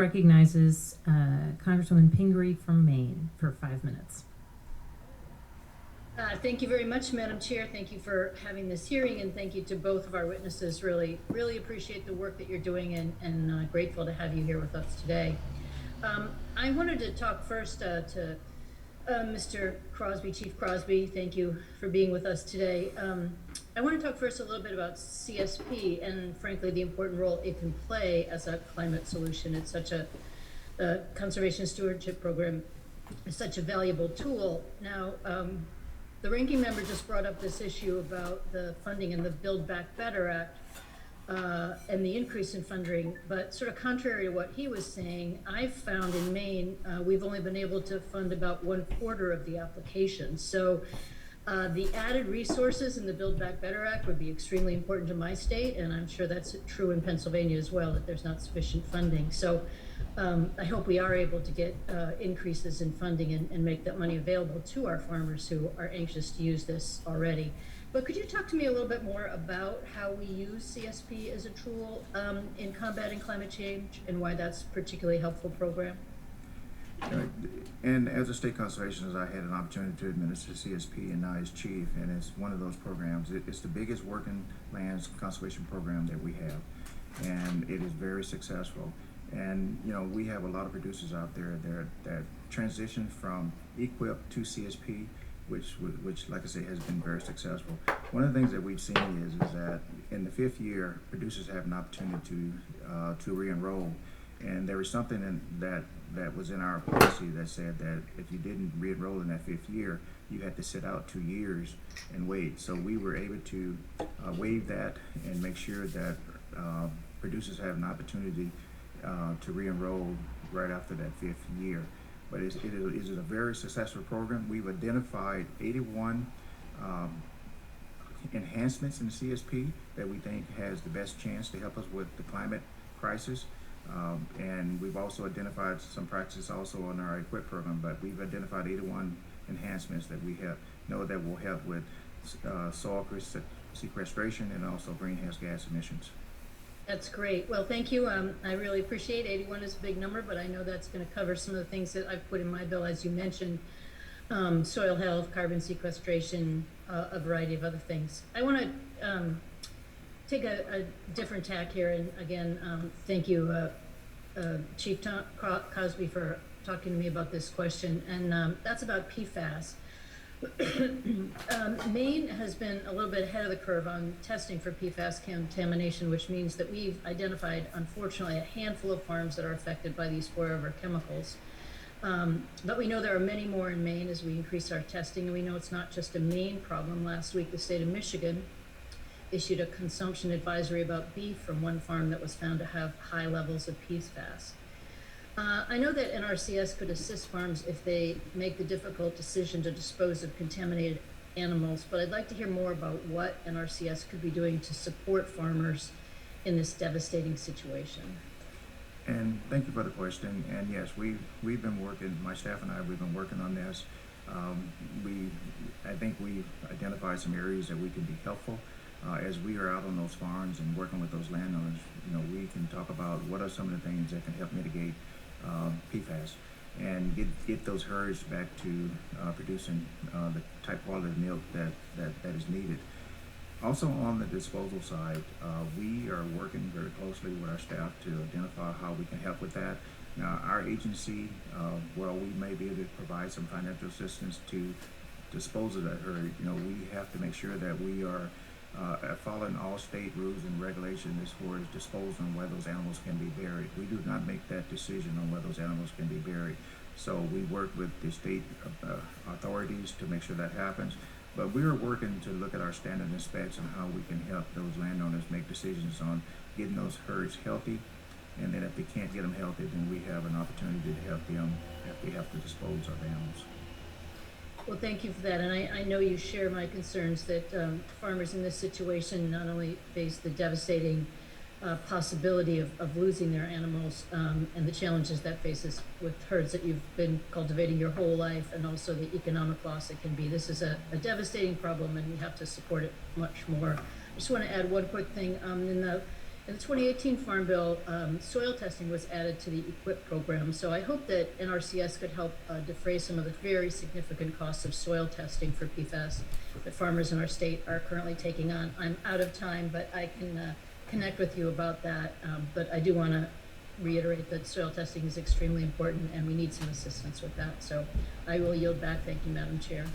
Recognizes Congresswoman Pingree from Maine for 5 minutes. Thank you very much, Madam Chair. Thank you for having this hearing, and thank you to both of our witnesses. Really appreciate the work that you're doing, and grateful to have you here with us today. I wanted to talk first to Mr. Crosby, Chief Crosby. Thank you for being with us today. I want to talk first a little bit about CSP and, frankly, the important role it can play as a climate solution. It's such a conservation stewardship program is such a valuable tool. Now, the ranking member just brought up this issue about the funding in the Build Back Better Act and the increase in funding, but sort of contrary to what he was saying, I've found in Maine, we've only been able to fund about 1/4 of the applications. So the added resources in the Build Back Better Act would be extremely important to my state, and I'm sure that's true in Pennsylvania as well, that there's not sufficient funding. So I hope we are able to get increases in funding and make that money available to our farmers who are anxious to use this already. But could you talk to me a little bit more about how we use CSP as a tool in combating climate change and why that's a particularly helpful program? And as a state conservationist, I had an opportunity to administer CSP and now as chief, and it's one of those programs. It's the biggest working lands conservation program that we have, and it is very successful. And we have a lot of producers out there that transition from EQIP to CSP, which like I say has been very successful. One of the things that we've seen is that in the 5th year, producers have an opportunity to re-enroll, and there was something that was in our policy that said that if you didn't re-enroll in that 5th year, you had to sit out 2 years and wait. So we were able to waive that and make sure that producers have an opportunity to re-enroll right after that 5th year. But it is a very successful program. We've identified 81 enhancements in the CSP that we think has the best chance to help us with the climate crisis. And we've also identified some practices also on our EQIP program, but we've identified 81 enhancements that we know that will help with soil sequestration and also greenhouse gas emissions. That's great. Well, thank you. I really appreciate 81 is a big number, but I know that's going to cover some of the things that I've put in my bill, as you mentioned, soil health, carbon sequestration, a variety of other things. I want to take a different tack here, and again, thank you, Chief Crosby, for talking to me about this question, and that's about PFAS. Maine has been a little bit ahead of the curve on testing for PFAS contamination, which means that we've identified, unfortunately, a handful of farms that are affected by these forever chemicals. But we know there are many more in Maine as we increase our testing, and we know it's not just a Maine problem. Last week, the state of Michigan issued a consumption advisory about beef from one farm that was found to have high levels of PFAS. I know that NRCS could assist farms if they make the difficult decision to dispose of contaminated animals, but I'd like to hear more about what NRCS could be doing to support farmers in this devastating situation. And thank you for the question. And yes, we've been working, my staff and I, we've been working on this. I think we've identified some areas that we can be helpful. As we are out on those farms and working with those landowners, we can talk about what are some of the things that can help mitigate PFAS and get those herds back to producing the type quality of milk that is needed. Also on the disposal side, we are working very closely with our staff to identify how we can help with that. Now, our agency, while we may be able to provide some financial assistance to dispose of that herd, we have to make sure that we are following all state rules and regulations as far as disposal and where those animals can be buried. We do not make that decision on where those animals can be buried. So we work with the state authorities to make sure that happens. But we are working to look at our standard and specs and how we can help those landowners make decisions on getting those herds healthy. And then if they can't get them healthy, then we have an opportunity to help them if we have to dispose of animals. Well, thank you for that, and I know you share my concerns that farmers in this situation not only face the devastating possibility of losing their animals and the challenges that faces with herds that you've been cultivating your whole life, and also the economic loss it can be. This is a devastating problem, and we have to support it much more. I just want to add one quick thing. In the In the 2018 Farm Bill, soil testing was added to the EQIP program, so I hope that NRCS could help defray some of the very significant costs of soil testing for PFAS that farmers in our state are currently taking on. I'm out of time, but I can connect with you about that, but I do want to reiterate that soil testing is extremely important and we need some assistance with that. So I will yield back. Thank you, Madam Chair.